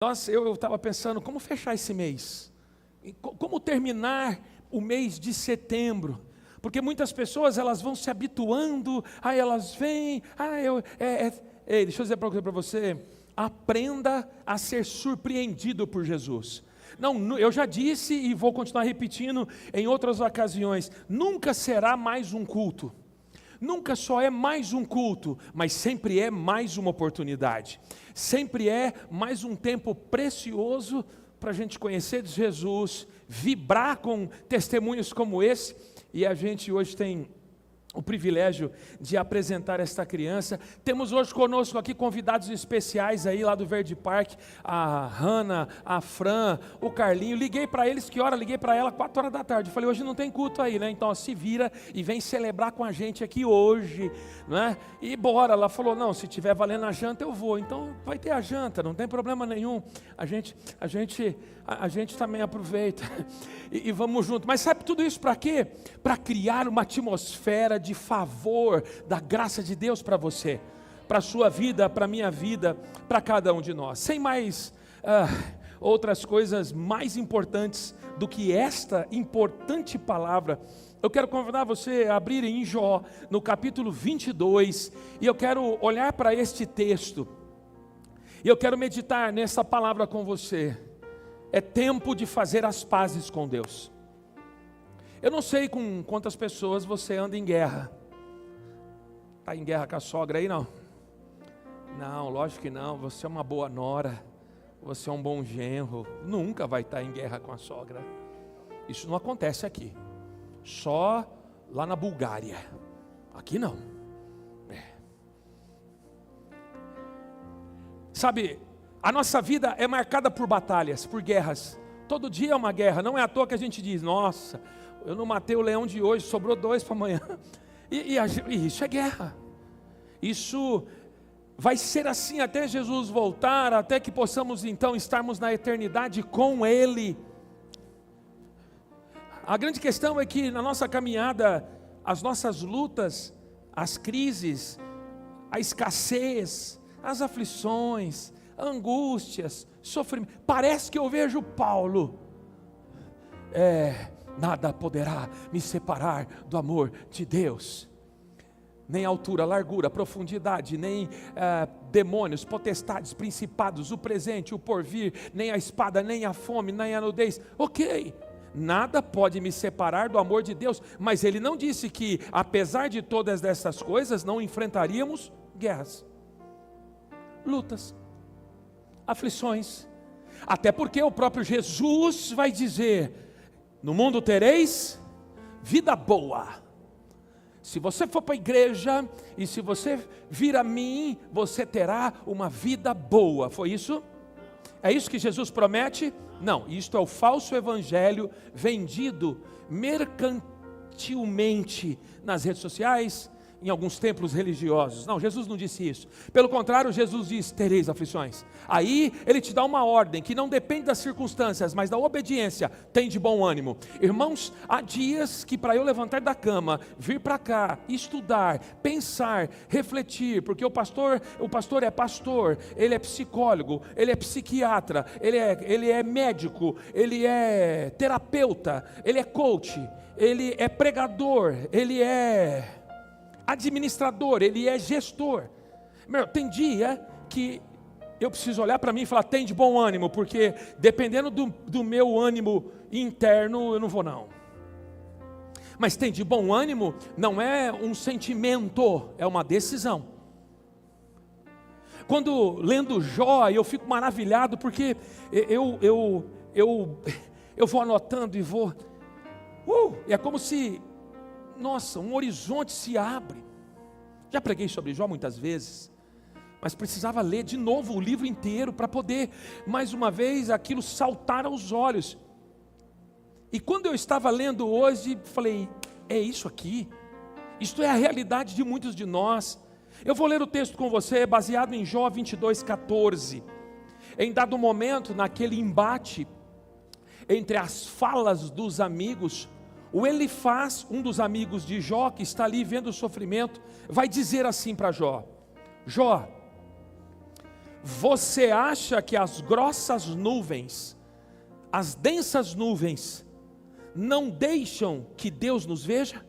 Eu estava pensando, como fechar esse mês? Como terminar o mês de setembro? Porque muitas pessoas, elas vão se habituando, aí elas vêm, Ei, deixa eu dizer para você, aprenda a ser surpreendido por Jesus. Não, eu já disse e vou continuar repetindo em outras ocasiões, nunca será mais um culto. Nunca só é mais um culto, mas sempre é mais uma oportunidade. Sempre é mais um tempo precioso para a gente conhecer Jesus, vibrar com testemunhos como esse. E a gente hoje tem o privilégio de apresentar esta criança. Temos hoje conosco aqui convidados especiais aí lá do Verde Parque, a Hanna, a Fran, o Carlinho. Liguei para eles, que hora? Liguei para ela 4 horas da tarde. Falei, hoje não tem culto aí, né? Então se vira e vem celebrar com a gente aqui hoje, né? E bora. Ela falou, não, se tiver valendo a janta eu vou. Então vai ter a janta, não tem problema nenhum. A gente também aproveita e vamos junto. Mas sabe tudo isso para quê? Para criar uma atmosfera de favor, da graça de Deus para você, para a sua vida, para a minha vida, para cada um de nós. Sem mais outras coisas mais importantes do que esta importante palavra, eu quero convidar você a abrir em Jó, no capítulo 22, e eu quero olhar para este texto, e eu quero meditar nessa palavra com você. É tempo de fazer as pazes com Deus. Eu não sei com quantas pessoas você anda em guerra. Está em guerra com a sogra aí, não? Não, lógico que não. Você é uma boa nora. Você é um bom genro. Nunca vai estar em guerra com a sogra. Isso não acontece aqui. Só lá na Bulgária. Aqui não. Sabe, a nossa vida é marcada por batalhas, por guerras. Todo dia é uma guerra. Não é à toa que a gente diz, nossa, eu não matei o leão de hoje, sobrou 2 para amanhã. E isso é guerra. Isso vai ser assim até Jesus voltar, até que possamos então estarmos na eternidade com Ele. A grande questão é que na nossa caminhada, as nossas lutas, as crises, a escassez, as aflições, angústias, sofrimento, parece que eu vejo Paulo, nada poderá me separar do amor de Deus, nem altura, largura, profundidade, nem demônios, potestades, principados, o presente, o porvir, nem a espada, nem a fome, nem a nudez. Ok, nada pode me separar do amor de Deus, mas ele não disse que apesar de todas essas coisas não enfrentaríamos guerras, lutas, aflições, até porque o próprio Jesus vai dizer, no mundo tereis vida boa. Se você for para a igreja, e se você vir a mim, você terá uma vida boa. Foi isso? É isso que Jesus promete? Não, isto é o falso evangelho vendido mercantilmente nas redes sociais, em alguns templos religiosos. Não, Jesus não disse isso. Pelo contrário, Jesus diz, tereis aflições. Aí ele te dá uma ordem que não depende das circunstâncias, mas da obediência. Tem de bom ânimo. Irmãos, há dias que para eu levantar da cama, vir para cá, estudar, pensar, refletir, porque o pastor é pastor, ele é psicólogo, ele é psiquiatra, ele é médico, ele é terapeuta, ele é coach, ele é pregador, ele é administrador, ele é gestor. Tem dia que eu preciso olhar para mim e falar, tem de bom ânimo, porque dependendo do meu ânimo interno, eu não vou não. Mas tem de bom ânimo não é um sentimento, é uma decisão. Quando lendo Jó, eu fico maravilhado, porque eu vou anotando e vou, é como se, nossa, um horizonte se abre. Já preguei sobre Jó muitas vezes, mas precisava ler de novo o livro inteiro para poder, mais uma vez, aquilo saltar aos olhos. E quando eu estava lendo hoje, falei, é isso aqui? Isto é a realidade de muitos de nós. Eu vou ler o texto com você, baseado em Jó 22:14. Em dado momento, naquele embate entre as falas dos amigos, o Elifaz, um dos amigos de Jó, que está ali vendo o sofrimento, vai dizer assim para Jó, Jó, você acha que as grossas nuvens, as densas nuvens, não deixam que Deus nos veja,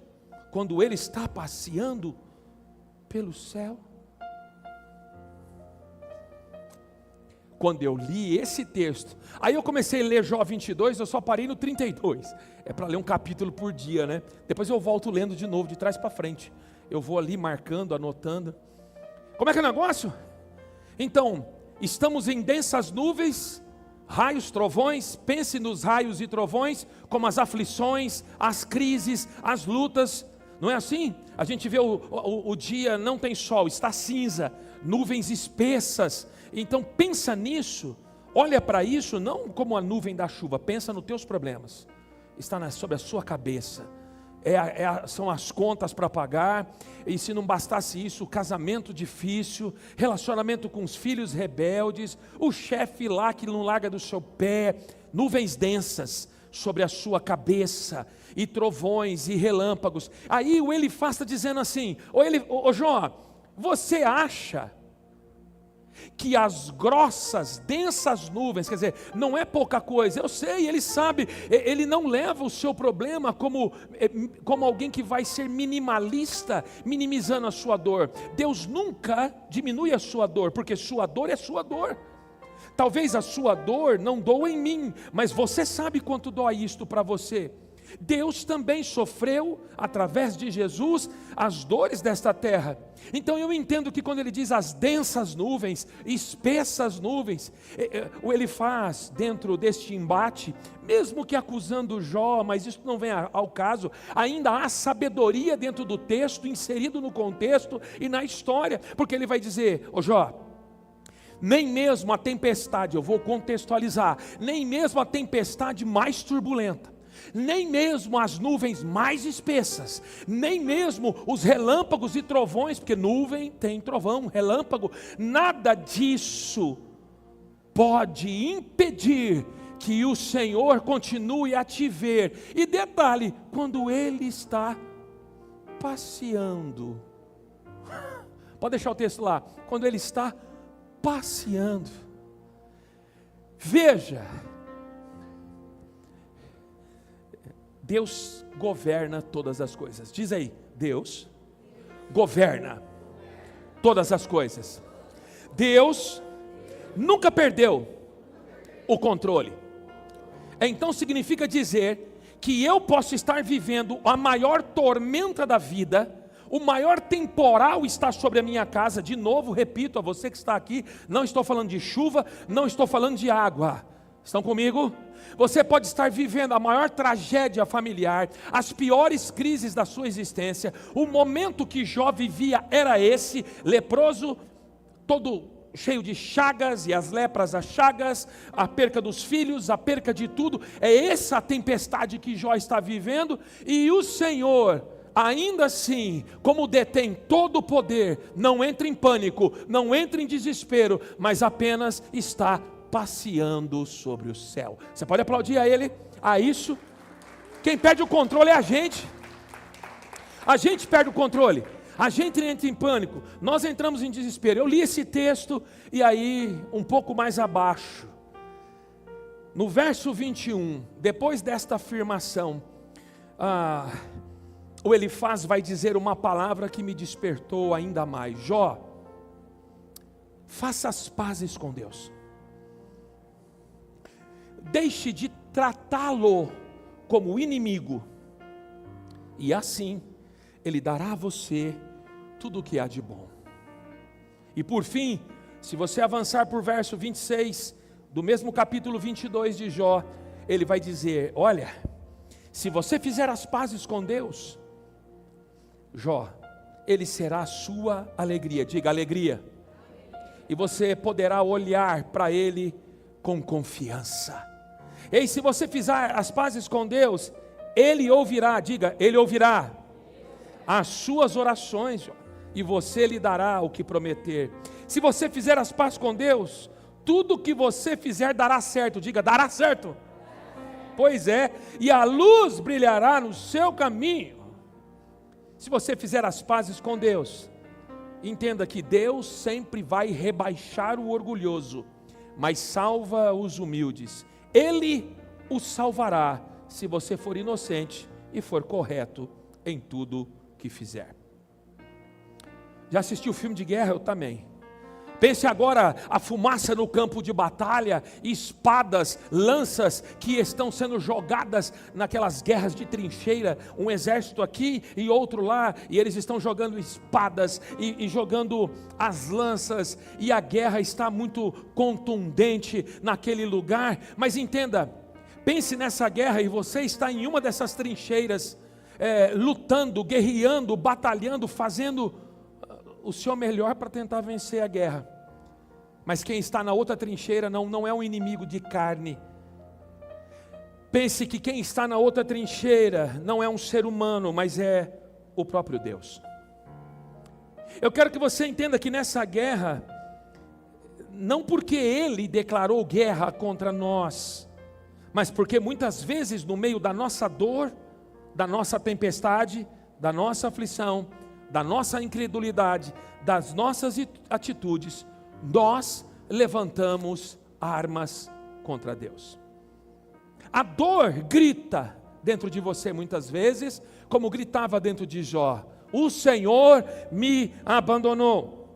quando Ele está passeando pelo céu? Quando eu li esse texto, aí eu comecei a ler Jó 22, eu só parei no 32, é para ler um capítulo por dia, né? Depois eu volto lendo de novo, de trás para frente, eu vou ali marcando, anotando. Como é que é o negócio? Então, estamos em densas nuvens, raios, trovões. Pense nos raios e trovões como as aflições, as crises, as lutas. Não é assim? A gente vê o dia não tem sol, está cinza, nuvens espessas. Então pensa nisso, olha para isso não como a nuvem da chuva, pensa nos teus problemas. Está sobre a sua cabeça. São as contas para pagar, e se não bastasse isso, o casamento difícil, relacionamento com os filhos rebeldes, o chefe lá que não larga do seu pé, nuvens densas sobre a sua cabeça, e trovões e relâmpagos. Aí o Elifaz está dizendo assim: ô Jó, você acha que as grossas, densas nuvens, quer dizer, não é pouca coisa, eu sei, ele sabe, ele não leva o seu problema como alguém que vai ser minimalista, minimizando a sua dor. Deus nunca diminui a sua dor, porque sua dor é sua dor. Talvez a sua dor não doa em mim, mas você sabe quanto dói isto para você. Deus também sofreu, através de Jesus, as dores desta terra. Então eu entendo que quando ele diz as densas nuvens, espessas nuvens, o Elifaz, dentro deste embate, mesmo que acusando Jó, mas isso não vem ao caso, ainda há sabedoria dentro do texto, inserido no contexto e na história, porque ele vai dizer: ô Jó, nem mesmo a tempestade, eu vou contextualizar, nem mesmo a tempestade mais turbulenta, nem mesmo as nuvens mais espessas, nem mesmo os relâmpagos e trovões, porque nuvem tem trovão, relâmpago, nada disso pode impedir que o Senhor continue a te ver. E detalhe, quando Ele está passeando, pode deixar o texto lá, quando Ele está passeando, veja, Deus governa todas as coisas. Diz aí, Deus governa todas as coisas. Deus nunca perdeu o controle. Então significa dizer que eu posso estar vivendo a maior tormenta da vida, o maior temporal está sobre a minha casa. De novo, repito a você que está aqui, não estou falando de chuva, não estou falando de água. Estão comigo? Você pode estar vivendo a maior tragédia familiar, as piores crises da sua existência. O momento que Jó vivia era esse, leproso, todo cheio de chagas, e as lepras as chagas, a perca dos filhos, a perca de tudo. É essa a tempestade que Jó está vivendo, e o Senhor, ainda assim, como detém todo o poder, não entra em pânico, não entra em desespero, mas apenas está passeando sobre o céu. Você pode aplaudir a Ele, a isso. Quem perde o controle é a gente. A gente perde o controle, a gente entra em pânico, nós entramos em desespero. Eu li esse texto, e aí, um pouco mais abaixo, no verso 21, depois desta afirmação, o Elifaz vai dizer uma palavra que me despertou ainda mais. Jó, faça as pazes com Deus. Deixe de tratá-lo como inimigo, e assim Ele dará a você tudo o que há de bom. E por fim, se você avançar por verso 26, do mesmo capítulo 22 de Jó, ele vai dizer: olha, se você fizer as pazes com Deus, Jó, Ele será a sua alegria. Diga alegria. E você poderá olhar para Ele com confiança. E se você fizer as pazes com Deus, Ele ouvirá, diga, Ele ouvirá as suas orações, e você lhe dará o que prometer. Se você fizer as pazes com Deus, tudo que você fizer dará certo, diga, dará certo. Pois é, e a luz brilhará no seu caminho. Se você fizer as pazes com Deus, Entenda que Deus sempre vai rebaixar o orgulhoso, mas salva os humildes. Ele o salvará se você for inocente e for correto em tudo que fizer. Já assistiu filme de guerra? Eu também. Pense agora a fumaça no campo de batalha, espadas, lanças que estão sendo jogadas naquelas guerras de trincheira, um exército aqui e outro lá, e eles estão jogando espadas e jogando as lanças, e a guerra está muito contundente naquele lugar. Mas entenda, pense nessa guerra e você está em uma dessas trincheiras, lutando, guerreando, batalhando, fazendo o seu melhor para tentar vencer a guerra. Mas quem está na outra trincheira não é um inimigo de carne. Pense que quem está na outra trincheira não é um ser humano, mas é o próprio Deus. Eu quero que você entenda que nessa guerra, não porque Ele declarou guerra contra nós, mas porque muitas vezes no meio da nossa dor, da nossa tempestade, da nossa aflição, da nossa incredulidade, das nossas atitudes, nós levantamos armas contra Deus. A dor grita dentro de você muitas vezes, como gritava dentro de Jó: o Senhor me abandonou.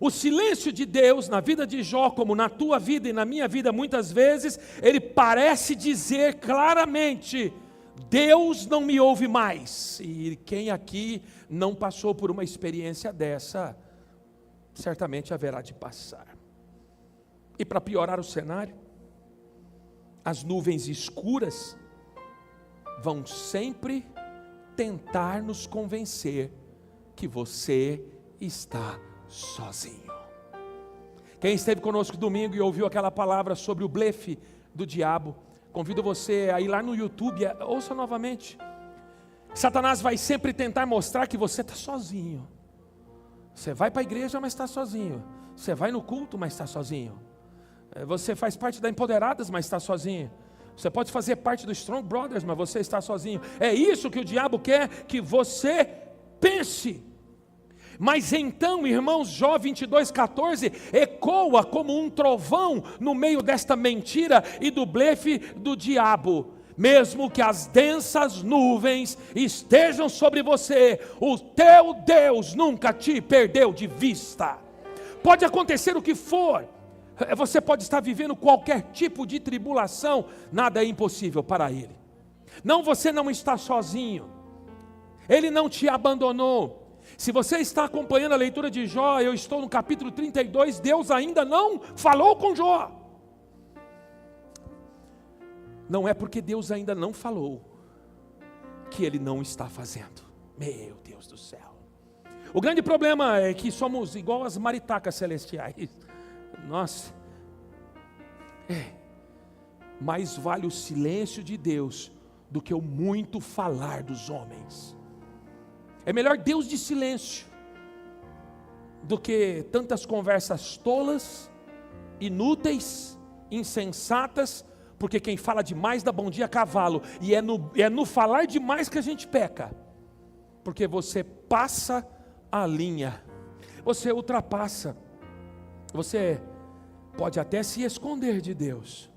O silêncio de Deus na vida de Jó, como na tua vida e na minha vida muitas vezes, ele parece dizer claramente: Deus não me ouve mais. E quem aqui não passou por uma experiência dessa, certamente haverá de passar. E para piorar o cenário, as nuvens escuras vão sempre tentar nos convencer que você está sozinho. Quem esteve conosco domingo e ouviu aquela palavra sobre o blefe do diabo, convido você a ir lá no YouTube, ouça novamente. Satanás vai sempre tentar mostrar que você está sozinho. Você vai para a igreja, mas está sozinho. Você vai no culto, mas está sozinho. Você faz parte da Empoderadas, mas está sozinho. Você pode fazer parte do Strong Brothers, mas você está sozinho. É isso que o diabo quer que você pense. Mas então, irmãos, Jó 22:14 ecoa como um trovão no meio desta mentira e do blefe do diabo. Mesmo que as densas nuvens estejam sobre você, o teu Deus nunca te perdeu de vista. Pode acontecer o que for, você pode estar vivendo qualquer tipo de tribulação, nada é impossível para Ele. Não, você não está sozinho, Ele não te abandonou. Se você está acompanhando a leitura de Jó, eu estou no capítulo 32, Deus ainda não falou com Jó. Não é porque Deus ainda não falou que Ele não está fazendo. Meu Deus do céu. O grande problema é que somos igual as maritacas celestiais. Nossa. Mais vale o silêncio de Deus do que o muito falar dos homens. É melhor Deus de silêncio do que tantas conversas tolas, inúteis, insensatas, porque quem fala demais dá bom dia a cavalo, e é no falar demais que a gente peca, porque você passa a linha, você ultrapassa, você pode até se esconder de Deus,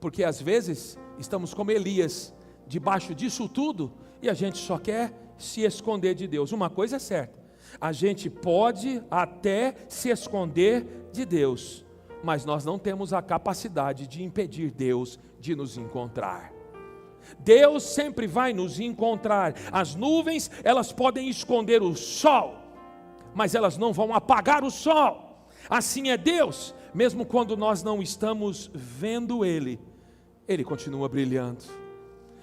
porque às vezes estamos como Elias, debaixo disso tudo, e a gente só quer se esconder de Deus. Uma coisa é certa, a gente pode até se esconder de Deus, mas nós não temos a capacidade de impedir Deus de nos encontrar. Deus sempre vai nos encontrar. As nuvens, elas podem esconder o sol, mas elas não vão apagar o sol. Assim é Deus, mesmo quando nós não estamos vendo Ele, Ele continua brilhando,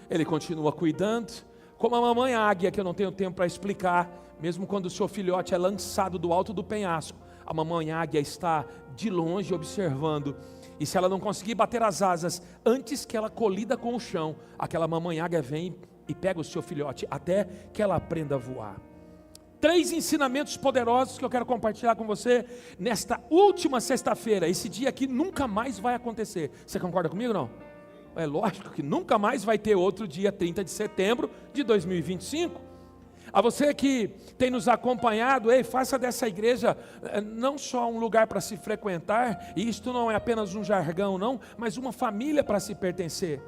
Ele continua cuidando, como a mamãe águia, que eu não tenho tempo para explicar. Mesmo quando o seu filhote é lançado do alto do penhasco, a mamãe águia está de longe observando, e se ela não conseguir bater as asas antes que ela colida com o chão, aquela mamãe águia vem e pega o seu filhote até que ela aprenda a voar. 3 ensinamentos poderosos que eu quero compartilhar com você nesta última sexta-feira, esse dia que nunca mais vai acontecer. Você concorda comigo, não? É lógico que nunca mais vai ter outro dia 30 de setembro de 2025. A você que tem nos acompanhado, faça dessa igreja não só um lugar para se frequentar, e isto não é apenas um jargão não, mas uma família para se pertencer.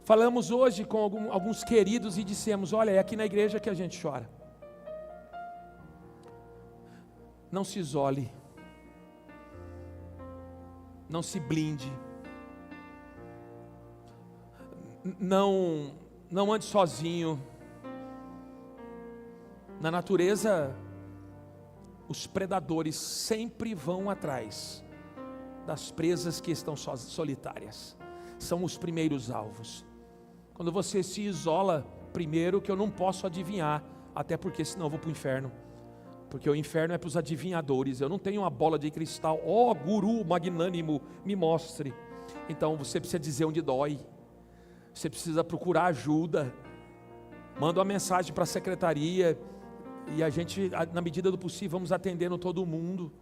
Falamos hoje com alguns queridos e dissemos, olha, é aqui na igreja que a gente chora. Não se isole, não se blinde, não ande sozinho. Na natureza, os predadores sempre vão atrás das presas que estão solitárias. São os primeiros alvos. Quando você se isola, primeiro que eu não posso adivinhar, até porque senão eu vou para o inferno. Porque o inferno é para os adivinhadores. Eu não tenho uma bola de cristal. Guru magnânimo, me mostre. Então você precisa dizer onde dói. Você precisa procurar ajuda. Manda uma mensagem para a secretaria. E a gente, na medida do possível, vamos atendendo todo mundo.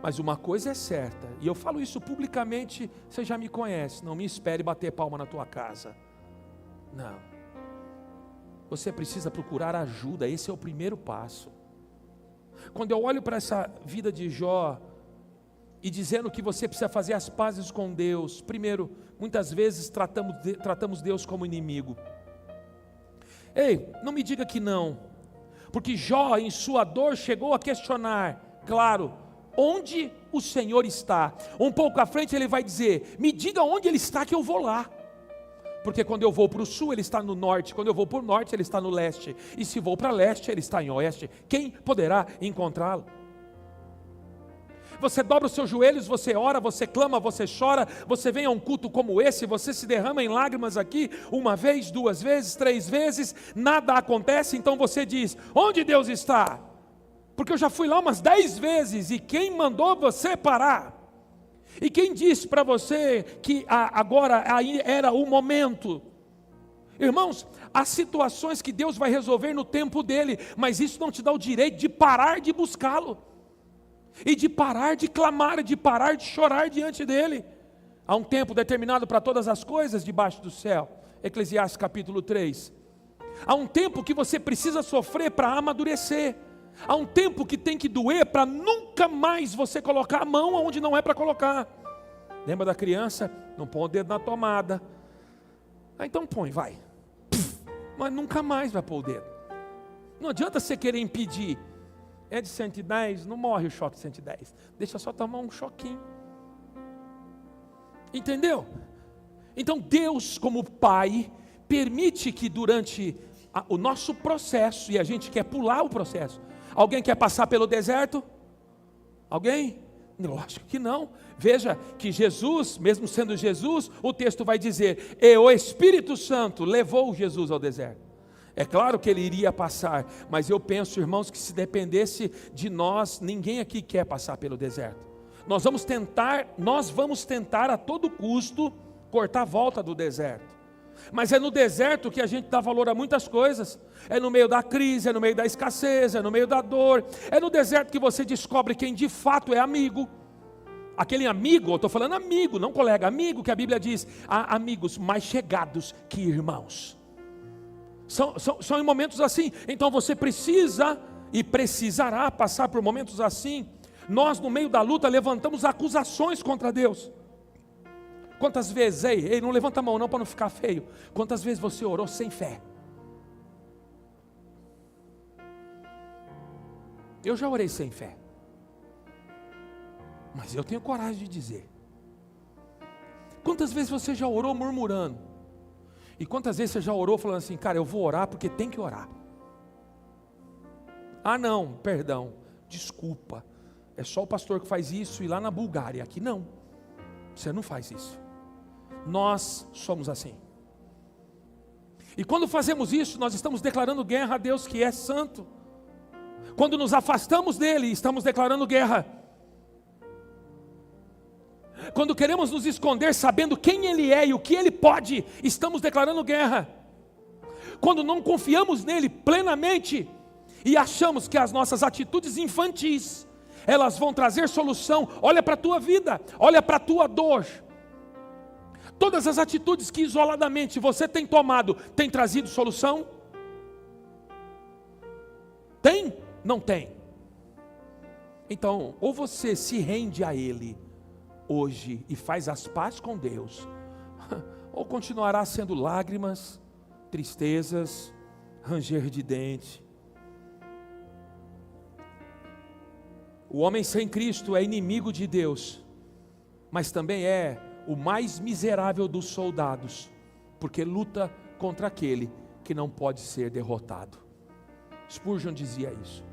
Mas uma coisa é certa, e eu falo isso publicamente, você já me conhece, não me espere bater palma na tua casa. Não. Você precisa procurar ajuda, esse é o primeiro passo. Quando eu olho para essa vida de Jó, e dizendo que você precisa fazer as pazes com Deus, primeiro, muitas vezes tratamos Deus como inimigo. Ei, não me diga que não, porque Jó em sua dor chegou a questionar, claro, onde o Senhor está. Um pouco à frente ele vai dizer, me diga onde Ele está que eu vou lá. Porque quando eu vou para o sul Ele está no norte, quando eu vou para o norte Ele está no leste, e se vou para leste Ele está em oeste. Quem poderá encontrá-lo? Você dobra os seus joelhos, você ora, você clama, você chora, você vem a um culto como esse, você se derrama em lágrimas aqui, uma vez, duas vezes, três vezes, nada acontece, então você diz, onde Deus está? Porque eu já fui lá umas 10 vezes, e quem mandou você parar? E quem disse para você que agora aí era o momento? Irmãos, há situações que Deus vai resolver no tempo dele, mas isso não te dá o direito de parar de buscá-lo. E de parar de clamar, de parar de chorar diante dele. Há um tempo determinado para todas as coisas debaixo do céu. Eclesiastes capítulo 3. Há um tempo que você precisa sofrer para amadurecer. Há um tempo que tem que doer para nunca mais você colocar a mão onde não é para colocar. Lembra da criança? Não põe o dedo na tomada. Então põe, vai. Mas nunca mais vai pôr o dedo. Não adianta você querer impedir. É de 110, não morre o choque de 110. Deixa só tomar um choquinho. Entendeu? Então Deus, como Pai, permite que durante o nosso processo, e a gente quer pular o processo. Alguém quer passar pelo deserto? Alguém? Lógico que não. Veja que Jesus, mesmo sendo Jesus, o texto vai dizer, e o Espírito Santo levou Jesus ao deserto. É claro que ele iria passar, mas eu penso, irmãos, que se dependesse de nós, ninguém aqui quer passar pelo deserto. Nós vamos tentar a todo custo cortar a volta do deserto. Mas é no deserto que a gente dá valor a muitas coisas. É no meio da crise, é no meio da escassez, é no meio da dor. É no deserto que você descobre quem de fato é amigo. Aquele amigo, eu estou falando amigo, não colega, amigo, que a Bíblia diz, há amigos mais chegados que irmãos. São em momentos assim. Então você precisa e precisará passar por momentos assim. Nós no meio da luta levantamos acusações contra Deus. Quantas vezes, ei, não levanta a mão não para não ficar feio. Quantas vezes você orou sem fé? Eu já orei sem fé, mas eu tenho coragem de dizer. Quantas vezes você já orou murmurando? E quantas vezes você já orou falando assim, cara, eu vou orar porque tem que orar. Ah não, perdão, desculpa, é só o pastor que faz isso e lá na Bulgária, aqui não, você não faz isso. Nós somos assim. E quando fazemos isso, nós estamos declarando guerra a Deus que é santo. Quando nos afastamos dele, estamos declarando guerra. Quando queremos nos esconder sabendo quem ele é e o que ele pode, estamos declarando guerra. Quando não confiamos nele plenamente e achamos que as nossas atitudes infantis, elas vão trazer solução. Olha para a tua vida, olha para a tua dor. Todas as atitudes que isoladamente você tem tomado, tem trazido solução? Tem? Não tem. Então, ou você se rende a Ele hoje e faz as pazes com Deus, ou continuará sendo lágrimas, tristezas, ranger de dente. O homem sem Cristo é inimigo de Deus, mas também é o mais miserável dos soldados, porque luta contra aquele que não pode ser derrotado. Spurgeon dizia isso.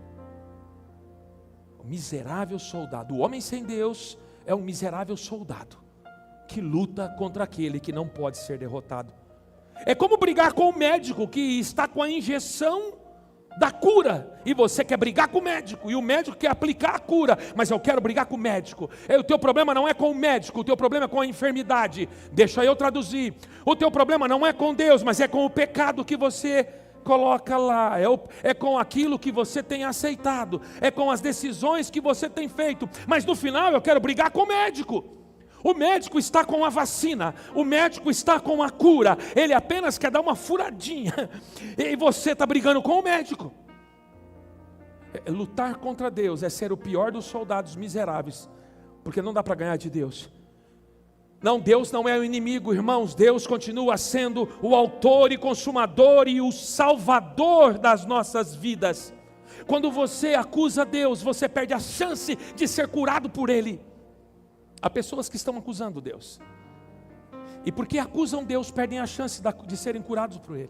O miserável soldado, o homem sem Deus é um miserável soldado que luta contra aquele que não pode ser derrotado. É como brigar com o médico que está com a injeção da cura, e você quer brigar com o médico, e o médico quer aplicar a cura, mas eu quero brigar com o médico. O teu problema não é com o médico, o teu problema é com a enfermidade. Deixa eu traduzir. O teu problema não é com Deus, mas é com o pecado que você coloca lá, é com aquilo que você tem aceitado, é com as decisões que você tem feito. Mas no final eu quero brigar com o médico. O médico está com a vacina, o médico está com a cura, ele apenas quer dar uma furadinha, e você está brigando com o médico. Lutar contra Deus é ser o pior dos soldados miseráveis, porque não dá para ganhar de Deus. Não, Deus não é o inimigo, irmãos. Deus continua sendo o autor e consumador e o salvador das nossas vidas. Quando você acusa Deus, você perde a chance de ser curado por Ele. Há pessoas que estão acusando Deus, e porque acusam Deus, perdem a chance de serem curados por Ele.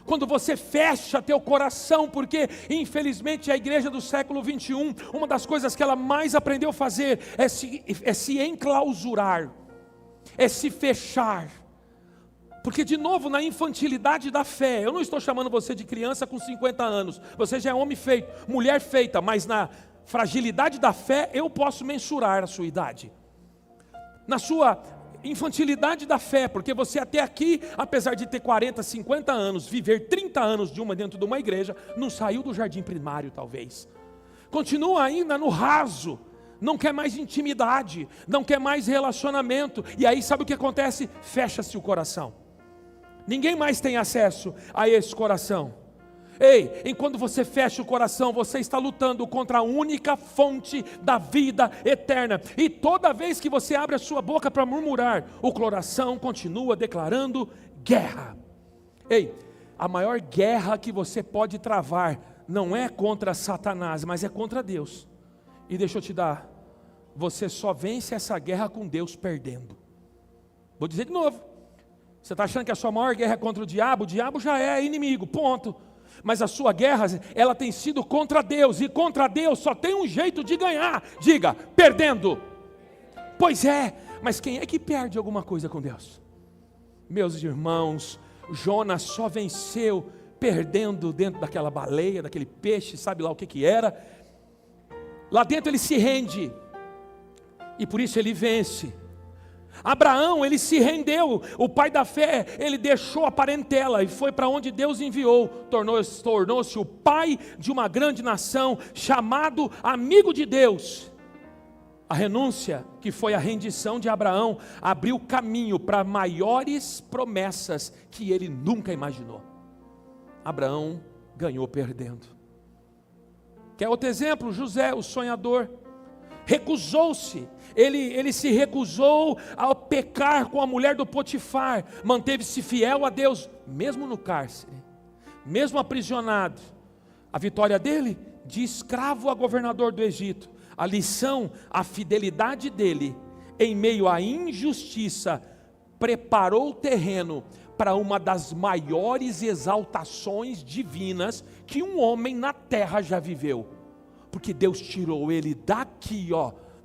Quando você fecha teu coração, porque infelizmente a igreja do século 21, uma das coisas que ela mais aprendeu a fazer é se enclausurar, é se fechar. Porque de novo, na infantilidade da fé, eu não estou chamando você de criança com 50 anos, você já é homem feito, mulher feita, mas na fragilidade da fé eu posso mensurar a sua idade. Na sua infantilidade da fé, porque você até aqui, apesar de ter 40, 50 anos, viver 30 anos dentro de uma igreja, não saiu do jardim primário talvez. Continua ainda no raso, não quer mais intimidade, não quer mais relacionamento. E aí sabe o que acontece? Fecha-se o coração. Ninguém mais tem acesso a esse coração. Ei, enquanto você fecha o coração, você está lutando contra a única fonte da vida eterna. E toda vez que você abre a sua boca para murmurar, o coração continua declarando guerra. Ei, a maior guerra que você pode travar não é contra Satanás, mas é contra Deus. E deixa eu te dar, você só vence essa guerra com Deus perdendo. Vou dizer de novo. Você está achando que a sua maior guerra é contra o diabo já é inimigo, ponto. Mas a sua guerra, ela tem sido contra Deus, e contra Deus só tem um jeito de ganhar. Diga, perdendo. Pois é, mas quem é que perde alguma coisa com Deus? Meus irmãos, Jonas só venceu perdendo dentro daquela baleia, daquele peixe, sabe lá o que era. Lá dentro ele se rende, e por isso ele vence. Abraão, ele se rendeu, o pai da fé, ele deixou a parentela e foi para onde Deus enviou, tornou-se o pai de uma grande nação, chamado amigo de Deus. A renúncia, que foi a rendição de Abraão, abriu caminho para maiores promessas que ele nunca imaginou. Abraão ganhou perdendo. Quer outro exemplo? José, o sonhador, recusou-se. Ele se recusou a pecar com a mulher do Potifar, manteve-se fiel a Deus, mesmo no cárcere, mesmo aprisionado. A vitória dele, de escravo a governador do Egito. A lição, a fidelidade dele, em meio à injustiça, preparou o terreno para uma das maiores exaltações divinas que um homem na terra já viveu. Porque Deus tirou ele daqui,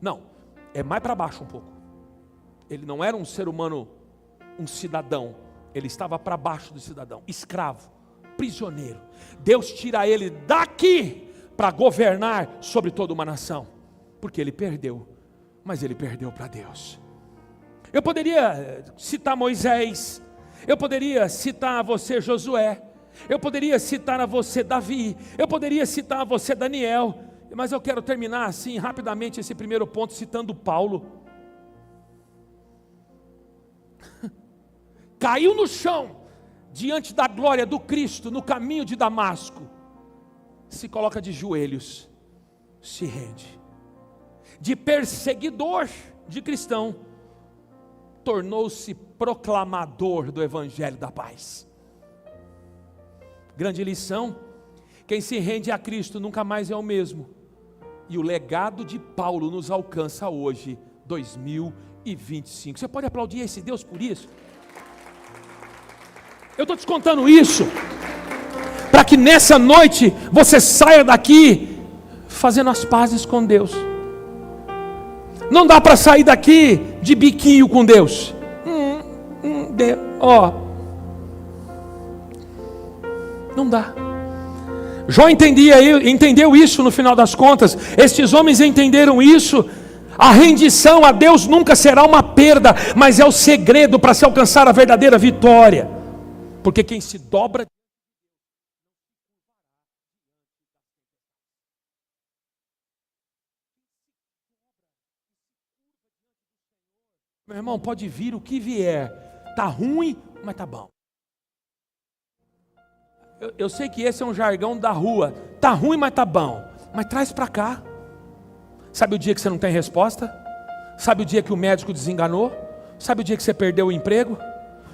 não, é mais para baixo um pouco. Ele não era um ser humano, um cidadão. Ele estava para baixo do cidadão, escravo, prisioneiro. Deus tira ele daqui para governar sobre toda uma nação. Porque ele perdeu, mas ele perdeu para Deus. Eu poderia citar Moisés, eu poderia citar a você Josué, eu poderia citar a você Davi, eu poderia citar a você Daniel, mas eu quero terminar assim rapidamente esse primeiro ponto citando Paulo. Caiu no chão diante da glória do Cristo no caminho de Damasco. se coloca de joelhos, se rende. De perseguidor de cristão, tornou-se proclamador do evangelho da paz. Grande lição: quem se rende a Cristo nunca mais é o mesmo. E o legado de Paulo nos alcança hoje, 2025. Você pode aplaudir esse Deus por isso? Eu estou te contando isso para que nessa noite você saia daqui fazendo as pazes com Deus. Não dá para sair daqui de biquinho com Deus. Não dá. Jó entendeu isso no final das contas. Estes homens entenderam isso. A rendição a Deus nunca será uma perda, mas é o segredo para se alcançar a verdadeira vitória. Porque quem se dobra... Meu irmão, pode vir o que vier. Tá ruim, mas tá bom. Eu sei que esse é um jargão da rua. Tá ruim, mas tá bom. Mas traz para cá. Sabe o dia que você não tem resposta? Sabe o dia que o médico desenganou? Sabe o dia que você perdeu o emprego?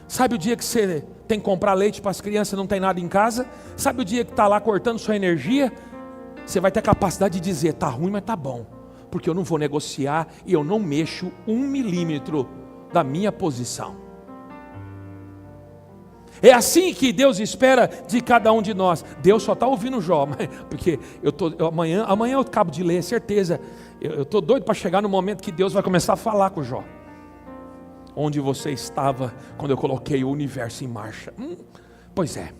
Sabe o dia que você tem que comprar leite para as crianças e não tem nada em casa? Sabe o dia que está lá cortando sua energia? Você vai ter a capacidade de dizer, tá ruim, mas tá bom. Porque eu não vou negociar e eu não mexo 1 milímetro da minha posição. É assim que Deus espera de cada um de nós. Deus só está ouvindo Jó, porque amanhã eu acabo de ler, certeza. Eu estou doido para chegar no momento que Deus vai começar a falar com Jó. Onde você estava quando eu coloquei o universo em marcha? Pois é.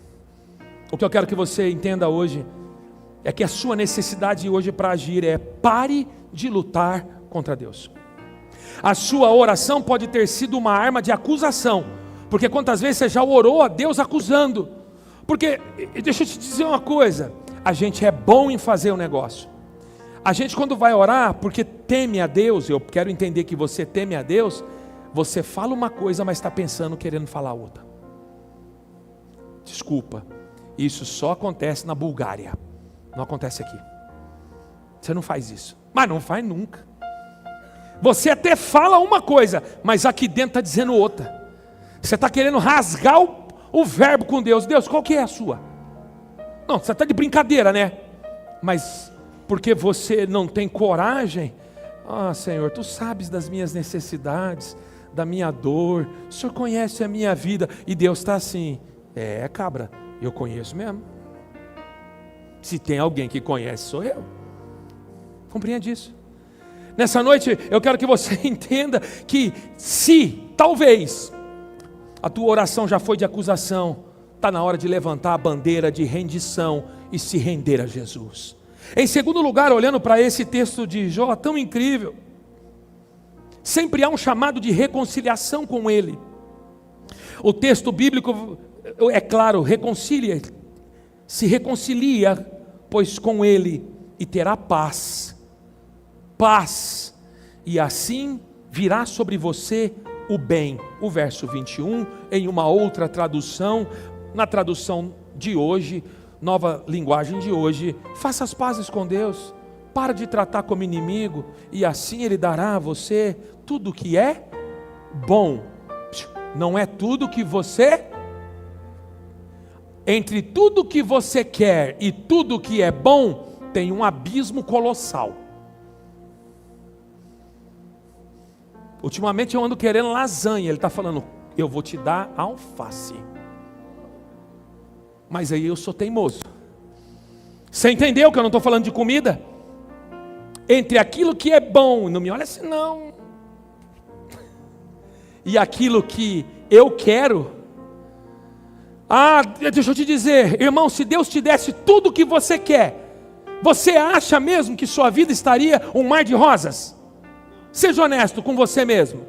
O que eu quero que você entenda hoje é que a sua necessidade hoje para agir é: pare de lutar contra Deus. A sua oração pode ter sido uma arma de acusação, porque quantas vezes você já orou a Deus acusando? Porque, deixa eu te dizer uma coisa, a gente é bom em fazer o negócio. A gente, quando vai orar porque teme a Deus, eu quero entender que você teme a Deus, você fala uma coisa, mas está pensando, querendo falar outra. Desculpa, isso só acontece na Bulgária, não acontece aqui. Você não faz isso, mas não faz nunca. Você até fala uma coisa, mas aqui dentro está dizendo outra. Você está querendo rasgar o verbo com Deus. Deus, qual que é a sua? Não, você está de brincadeira, né? Mas porque você não tem coragem. Senhor, Tu sabes das minhas necessidades, da minha dor, o Senhor conhece a minha vida. E Deus está assim: cabra, eu conheço mesmo. Se tem alguém que conhece, sou eu. Compreende isso? Nessa noite eu quero que você entenda que se, talvez, a tua oração já foi de acusação, está na hora de levantar a bandeira de rendição e se render a Jesus. Em segundo lugar, olhando para esse texto de Jó tão incrível, sempre há um chamado de reconciliação com Ele. O texto bíblico, é claro, se reconcilia, pois com Ele, e terá paz, e assim virá sobre você o bem. O verso 21, em uma outra tradução, na tradução de hoje, nova linguagem de hoje: faça as pazes com Deus, para de tratar como inimigo, e assim Ele dará a você tudo que é bom. Não é tudo que você... Entre tudo que você quer e tudo que é bom, tem um abismo colossal. Ultimamente eu ando querendo lasanha. Ele está falando: eu vou te dar alface. Mas aí eu sou teimoso. Você entendeu que eu não estou falando de comida? Entre aquilo que é bom, não me olha assim não, e aquilo que eu quero. Deixa eu te dizer, irmão, se Deus te desse tudo o que você quer, você acha mesmo que sua vida estaria um mar de rosas? Seja honesto com você mesmo.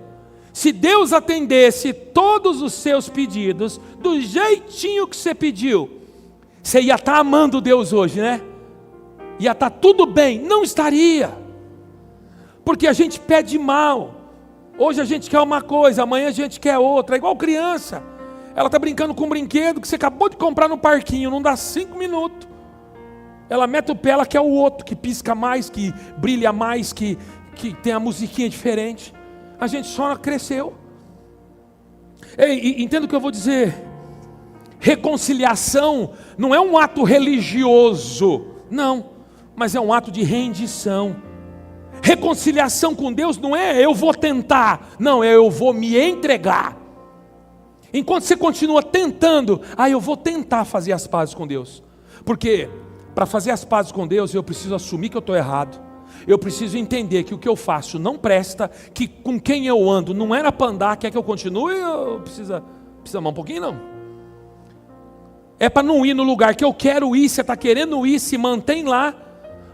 Se Deus atendesse todos os seus pedidos do jeitinho que você pediu, você ia estar amando Deus hoje, né? Ia estar tudo bem. Não estaria. Porque a gente pede mal. Hoje a gente quer uma coisa, amanhã a gente quer outra. É igual criança. Ela está brincando com um brinquedo que você acabou de comprar no parquinho, não dá 5 minutos. Ela mete o pé, ela quer o outro, que pisca mais, que brilha mais, que tem a musiquinha diferente. A gente só cresceu. Ei, entenda o que eu vou dizer. Reconciliação não é um ato religioso, não, mas é um ato de rendição. Reconciliação com Deus não é eu vou tentar, não, é eu vou me entregar. Enquanto você continua tentando, eu vou tentar fazer as pazes com Deus. Porque para fazer as pazes com Deus, eu preciso assumir que eu estou errado. Eu preciso entender que o que eu faço não presta, que com quem eu ando não era para andar, quer que eu continue, precisa amar um pouquinho, não. É para não ir no lugar que eu quero ir, você está querendo ir, se mantém lá.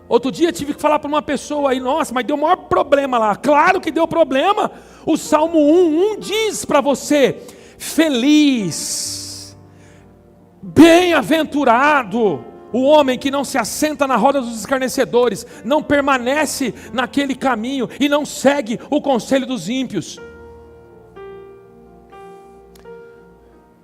Outro dia tive que falar para uma pessoa aí, nossa, mas deu o maior problema lá. Claro que deu problema. O Salmo 1 diz para você: feliz, bem-aventurado o homem que não se assenta na roda dos escarnecedores, não permanece naquele caminho e não segue o conselho dos ímpios.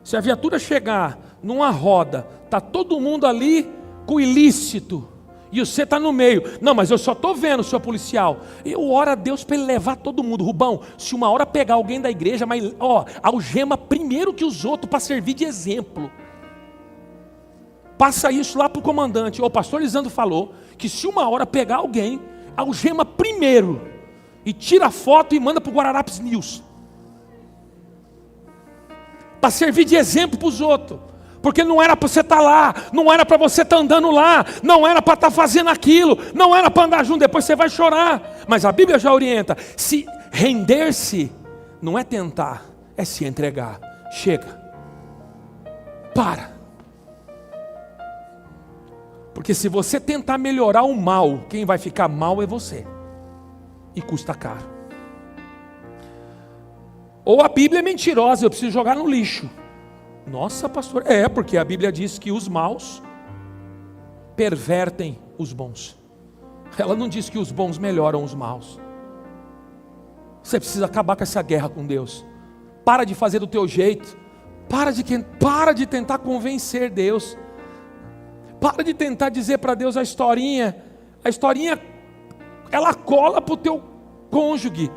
Se a viatura chegar numa roda, está todo mundo ali com ilícito, e você está no meio. Não, mas eu só estou vendo, senhor policial. Eu oro a Deus para ele levar todo mundo. Rubão, se uma hora pegar alguém da igreja, mas algema primeiro que os outros para servir de exemplo. Passa isso lá para o comandante. O pastor Lisandro falou que se uma hora pegar alguém, algema primeiro e tira a foto e manda para o Guararapes News, para servir de exemplo para os outros. Porque não era para você estar lá, não era para você estar andando lá, não era para estar fazendo aquilo, não era para andar junto, depois você vai chorar. Mas a Bíblia já orienta: se render-se não é tentar, é se entregar. Chega, para. Porque se você tentar melhorar o mal, quem vai ficar mal é você, e custa caro. Ou a Bíblia é mentirosa, eu preciso jogar no lixo. Nossa, pastor, porque a Bíblia diz que os maus pervertem os bons. Ela não diz que os bons melhoram os maus. Você precisa acabar com essa guerra com Deus. Para de fazer do teu jeito. Para de tentar convencer Deus. Para de tentar dizer para Deus a historinha. A historinha, ela cola para o teu cônjuge.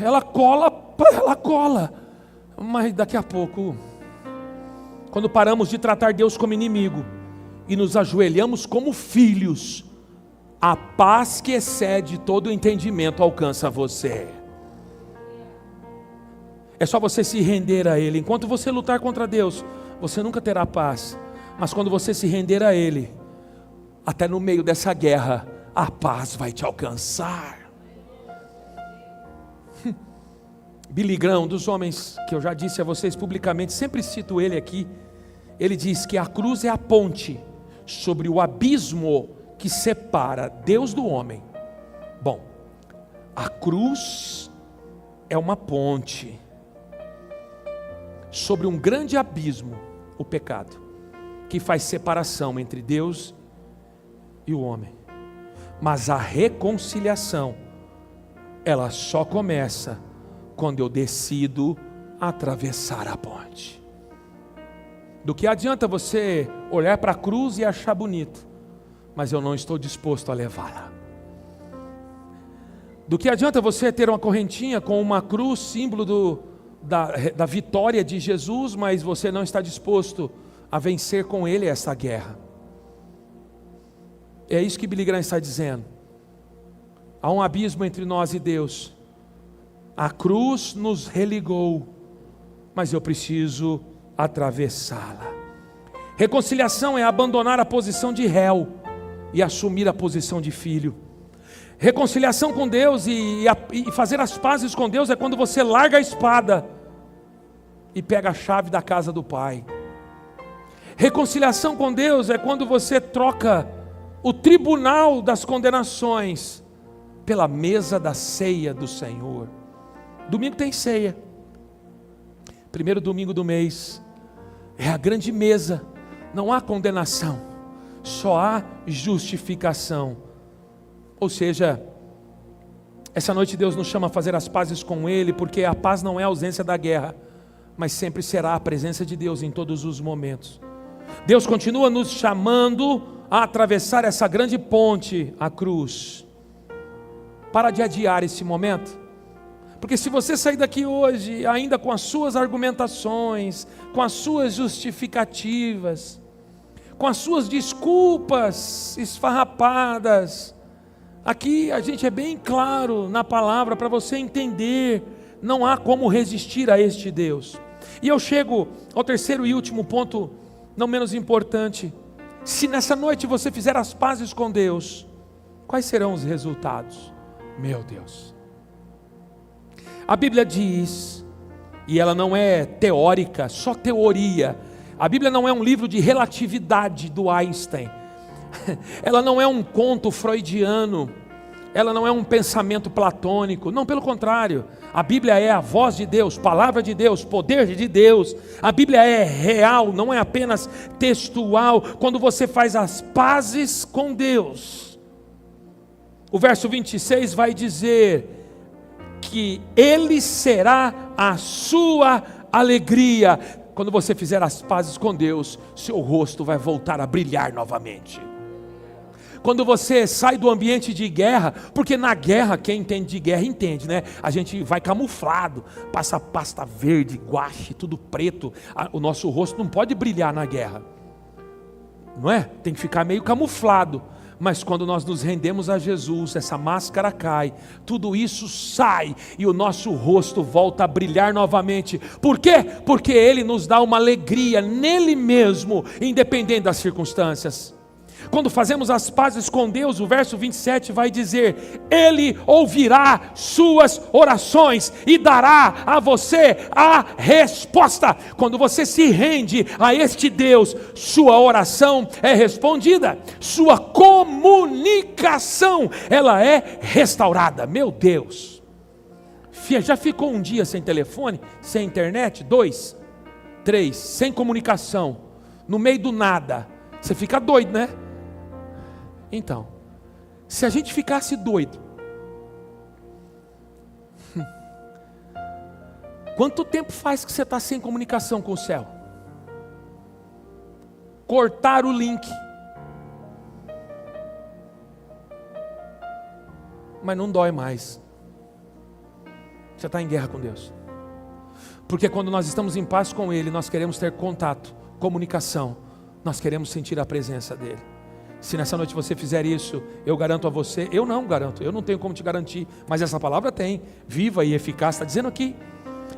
Ela cola. Mas daqui a pouco, quando paramos de tratar Deus como inimigo e nos ajoelhamos como filhos, a paz que excede todo o entendimento alcança você. É só você se render a Ele. Enquanto você lutar contra Deus, você nunca terá paz. Mas quando você se render a Ele, até no meio dessa guerra, a paz vai te alcançar. Billy Graham, um dos homens que eu já disse a vocês publicamente, sempre cito ele aqui. Ele diz que a cruz é a ponte sobre o abismo que separa Deus do homem. Bom, a cruz é uma ponte sobre um grande abismo, o pecado, que faz separação entre Deus e o homem. Mas a reconciliação, ela só começa quando eu decido atravessar a ponte. Do que adianta você olhar para a cruz e achar bonito, mas eu não estou disposto a levá-la. Do que adianta você ter uma correntinha com uma cruz, símbolo da vitória de Jesus, mas você não está disposto a vencer com Ele essa guerra. É isso que Billy Graham está dizendo. Há um abismo entre nós e Deus. A cruz nos religou, mas eu preciso atravessá-la. Reconciliação é abandonar a posição de réu e assumir a posição de filho. Reconciliação com Deus e fazer as pazes com Deus é quando você larga a espada e pega a chave da casa do Pai. Reconciliação com Deus é quando você troca o tribunal das condenações pela mesa da ceia do Senhor. Domingo tem ceia. Primeiro domingo do mês. É a grande mesa. Não há condenação, só há justificação. Ou seja, essa noite Deus nos chama a fazer as pazes com Ele, porque a paz não é a ausência da guerra, mas sempre será a presença de Deus em todos os momentos. Deus continua nos chamando a atravessar essa grande ponte, a cruz. Para de adiar esse momento. Porque se você sair daqui hoje ainda com as suas argumentações, com as suas justificativas, com as suas desculpas esfarrapadas, aqui a gente é bem claro na palavra para você entender, não há como resistir a este Deus. E eu chego ao terceiro e último ponto, não menos importante. Se nessa noite você fizer as pazes com Deus, quais serão os resultados? Meu Deus! A Bíblia diz, e ela não é teórica, só teoria. A Bíblia não é um livro de relatividade do Einstein. Ela não é um conto freudiano. Ela não é um pensamento platônico. Não, pelo contrário. A Bíblia é a voz de Deus, palavra de Deus, poder de Deus. A Bíblia é real, não é apenas textual. Quando você faz as pazes com Deus, o verso 26 vai dizer que Ele será a sua alegria. Quando você fizer as pazes com Deus, seu rosto vai voltar a brilhar novamente. Quando você sai do ambiente de guerra, porque na guerra, quem entende de guerra entende, né? A gente vai camuflado, passa pasta verde, guache, tudo preto. O nosso rosto não pode brilhar na guerra, não é? Tem que ficar meio camuflado. Mas quando nós nos rendemos a Jesus, essa máscara cai, tudo isso sai e o nosso rosto volta a brilhar novamente. Por quê? Porque Ele nos dá uma alegria nele mesmo, independente das circunstâncias. Quando fazemos as pazes com Deus, o verso 27 vai dizer: Ele ouvirá suas orações e dará a você a resposta. Quando você se rende a este Deus, sua oração é respondida, sua comunicação, ela é restaurada. Meu Deus, já ficou um dia sem telefone, sem internet? 2, 3, sem comunicação, no meio do nada, você fica doido, né? Então, se a gente ficasse doido, quanto tempo faz que você está sem comunicação com o céu? Cortar o link. Mas não dói mais. Você está em guerra com Deus. Porque quando nós estamos em paz com Ele, nós queremos ter contato, comunicação. Nós queremos sentir a presença dEle. Se nessa noite você fizer isso, eu garanto a você, eu não garanto, eu não tenho como te garantir, mas essa palavra tem, viva e eficaz, está dizendo aqui.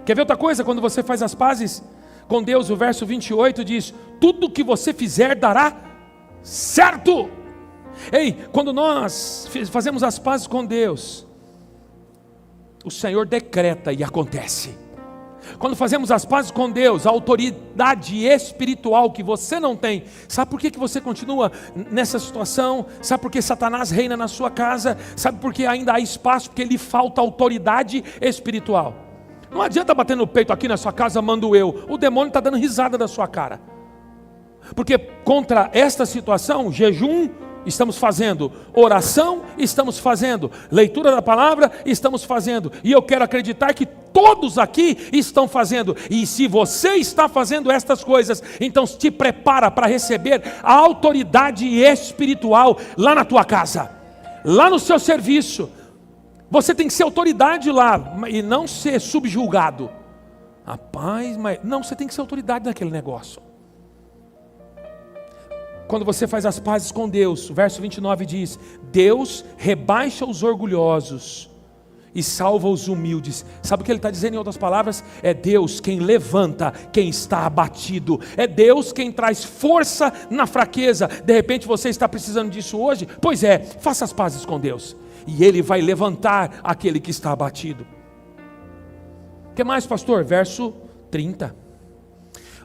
Quer ver outra coisa? Quando você faz as pazes com Deus, o verso 28 diz: tudo que você fizer dará certo. Ei, quando nós fazemos as pazes com Deus, o Senhor decreta e acontece. Quando fazemos as pazes com Deus, a autoridade espiritual que você não tem, sabe por que você continua nessa situação? Sabe por que Satanás reina na sua casa? Sabe por que ainda há espaço? Porque lhe falta autoridade espiritual. Não adianta bater no peito: aqui na sua casa mando eu. O demônio está dando risada da sua cara. Porque contra esta situação, jejum estamos fazendo, oração estamos fazendo, leitura da palavra estamos fazendo, e eu quero acreditar que todos aqui estão fazendo. E se você está fazendo estas coisas, então te prepara para receber a autoridade espiritual lá na tua casa, lá no seu serviço. Você tem que ser autoridade lá e não ser subjulgado. Rapaz, mas não, você tem que ser autoridade naquele negócio. Quando você faz as pazes com Deus, o verso 29 diz: Deus rebaixa os orgulhosos e salva os humildes. Sabe o que ele está dizendo em outras palavras? É Deus quem levanta quem está abatido. É Deus quem traz força na fraqueza. De repente você está precisando disso hoje? Pois é, faça as pazes com Deus e Ele vai levantar aquele que está abatido. O que mais, pastor? Verso 30.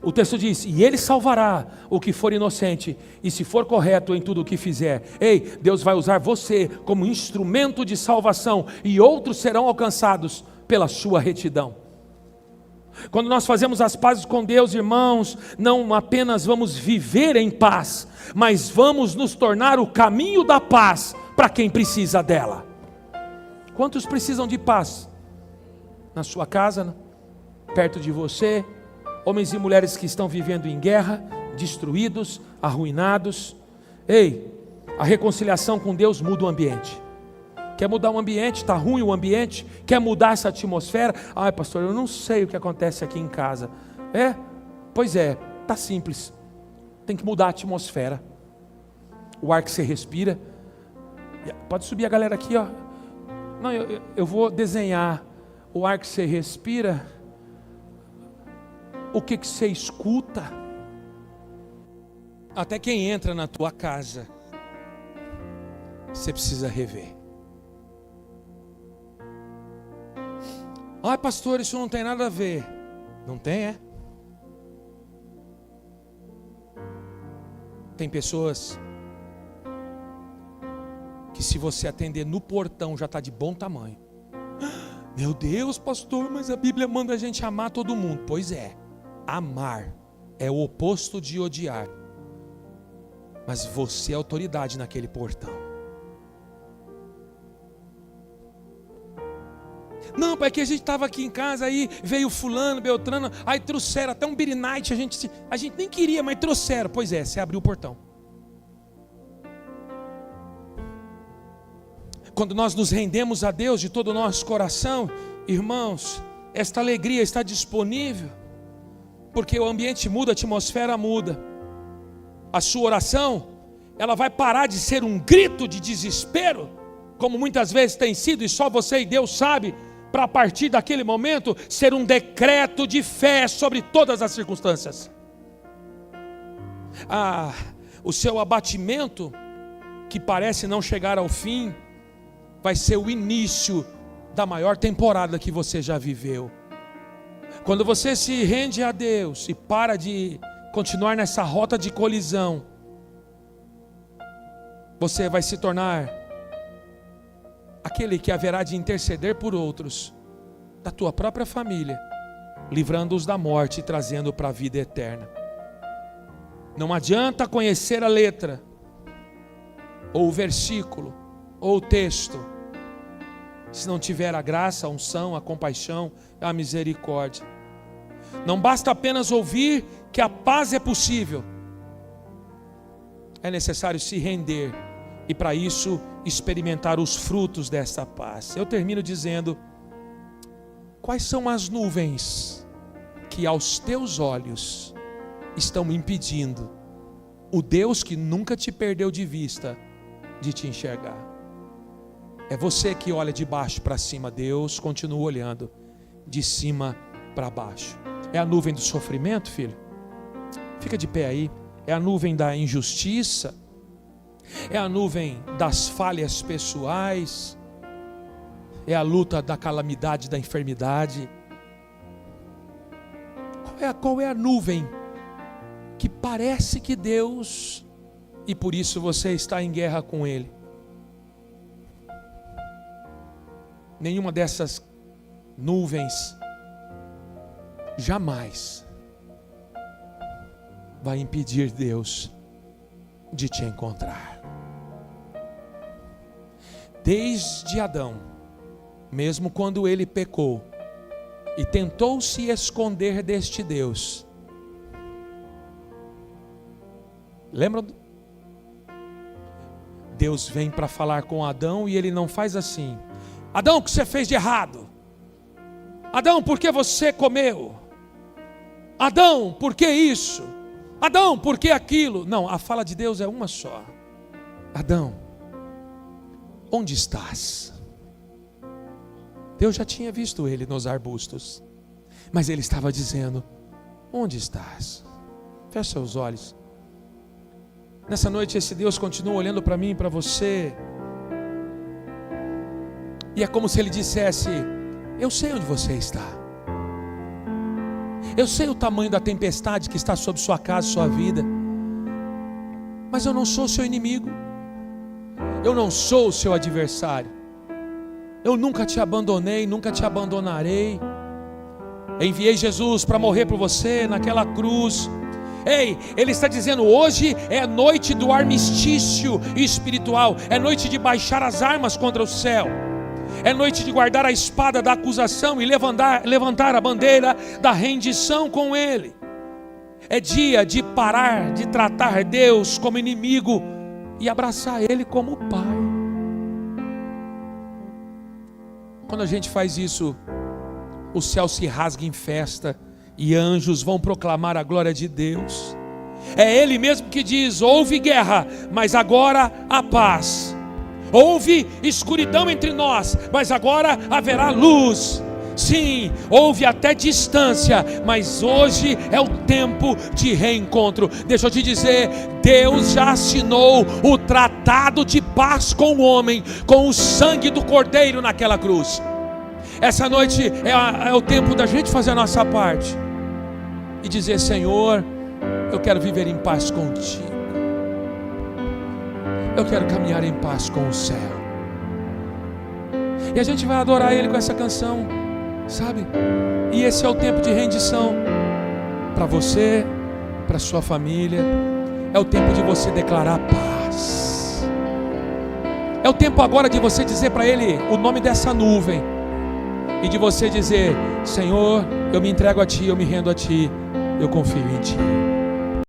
O texto diz: e Ele salvará o que for inocente, e se for correto em tudo o que fizer. Ei, Deus vai usar você como instrumento de salvação, e outros serão alcançados pela sua retidão. Quando nós fazemos as pazes com Deus, irmãos, não apenas vamos viver em paz, mas vamos nos tornar o caminho da paz para quem precisa dela. Quantos precisam de paz? Na sua casa, perto de você? Homens e mulheres que estão vivendo em guerra, destruídos, arruinados. Ei, a reconciliação com Deus muda o ambiente. Quer mudar o ambiente? Está ruim o ambiente? Quer mudar essa atmosfera? Ai, pastor, eu não sei o que acontece aqui em casa. Pois é, está simples. Tem que mudar a atmosfera. O ar que você respira. Pode subir a galera aqui, ó. Não, eu vou desenhar o ar que você respira. O que você escuta. Até quem entra na tua casa, você precisa rever. Ai, pastor, isso não tem nada a ver. Não tem, Tem pessoas que se você atender no portão já está de bom tamanho. Meu Deus, pastor, mas a Bíblia manda a gente amar todo mundo. Pois é, amar é o oposto de odiar. Mas você é autoridade naquele portão. Não, pai, que a gente estava aqui em casa, aí veio fulano, beltrano, aí trouxeram até um beer night, a gente nem queria, mas trouxeram. Pois é, você abriu o portão. Quando nós nos rendemos a Deus de todo o nosso coração, irmãos, esta alegria está disponível, porque o ambiente muda, a atmosfera muda. A sua oração, ela vai parar de ser um grito de desespero, como muitas vezes tem sido, e só você e Deus sabe, para a partir daquele momento, ser um decreto de fé sobre todas as circunstâncias. O seu abatimento, que parece não chegar ao fim, vai ser o início da maior temporada que você já viveu. Quando você se rende a Deus e para de continuar nessa rota de colisão, você vai se tornar aquele que haverá de interceder por outros, da tua própria família, livrando-os da morte e trazendo para a vida eterna. Não adianta conhecer a letra, ou o versículo, ou o texto, se não tiver a graça, a unção, a compaixão, a misericórdia. Não basta apenas ouvir que a paz é possível. É necessário se render e para isso experimentar os frutos dessa paz. Eu termino dizendo: quais são as nuvens que aos teus olhos estão impedindo o Deus que nunca te perdeu de vista de te enxergar? É você que olha de baixo para cima, Deus continua olhando de cima para baixo. É a nuvem do sofrimento, filho? Fica de pé aí. É a nuvem da injustiça? É a nuvem das falhas pessoais? É a luta da calamidade, da enfermidade? Qual é a nuvem que parece que Deus, e por isso você está em guerra com Ele? Nenhuma dessas nuvens jamais vai impedir Deus de te encontrar. Desde Adão, mesmo quando ele pecou e tentou se esconder deste Deus, lembra? Deus vem para falar com Adão e ele não faz assim: Adão, o que você fez de errado? Adão, por que você comeu? Adão, por que isso? Adão, por que aquilo? Não, a fala de Deus é uma só: Adão, onde estás? Deus já tinha visto ele nos arbustos, mas ele estava dizendo: onde estás? Feche seus olhos. Nessa noite esse Deus continua olhando para mim e para você, e é como se ele dissesse: eu sei onde você está, eu sei o tamanho da tempestade que está sobre sua casa, sua vida, mas eu não sou seu inimigo, eu não sou o seu adversário, eu nunca te abandonei, nunca te abandonarei. Enviei Jesus para morrer por você naquela cruz. Ei, ele está dizendo: hoje é noite do armistício espiritual, é noite de baixar as armas contra o céu, é noite de guardar a espada da acusação e levantar a bandeira da rendição com Ele. É dia de parar de tratar Deus como inimigo e abraçar Ele como Pai. Quando a gente faz isso, o céu se rasga em festa e anjos vão proclamar a glória de Deus. É Ele mesmo que diz: houve guerra, mas agora há paz. Houve escuridão entre nós, mas agora haverá luz. Sim, houve até distância, mas hoje é o tempo de reencontro. Deixa eu te dizer, Deus já assinou o tratado de paz com o homem, com o sangue do Cordeiro naquela cruz. Essa noite é o tempo da gente fazer a nossa parte e dizer: Senhor, eu quero viver em paz contigo. Eu quero caminhar em paz com o céu. E a gente vai adorar Ele com essa canção, sabe? E esse é o tempo de rendição para você, para sua família. É o tempo de você declarar paz. É o tempo agora de você dizer para Ele o nome dessa nuvem e de você dizer: Senhor, eu me entrego a Ti, eu me rendo a Ti, eu confio em Ti.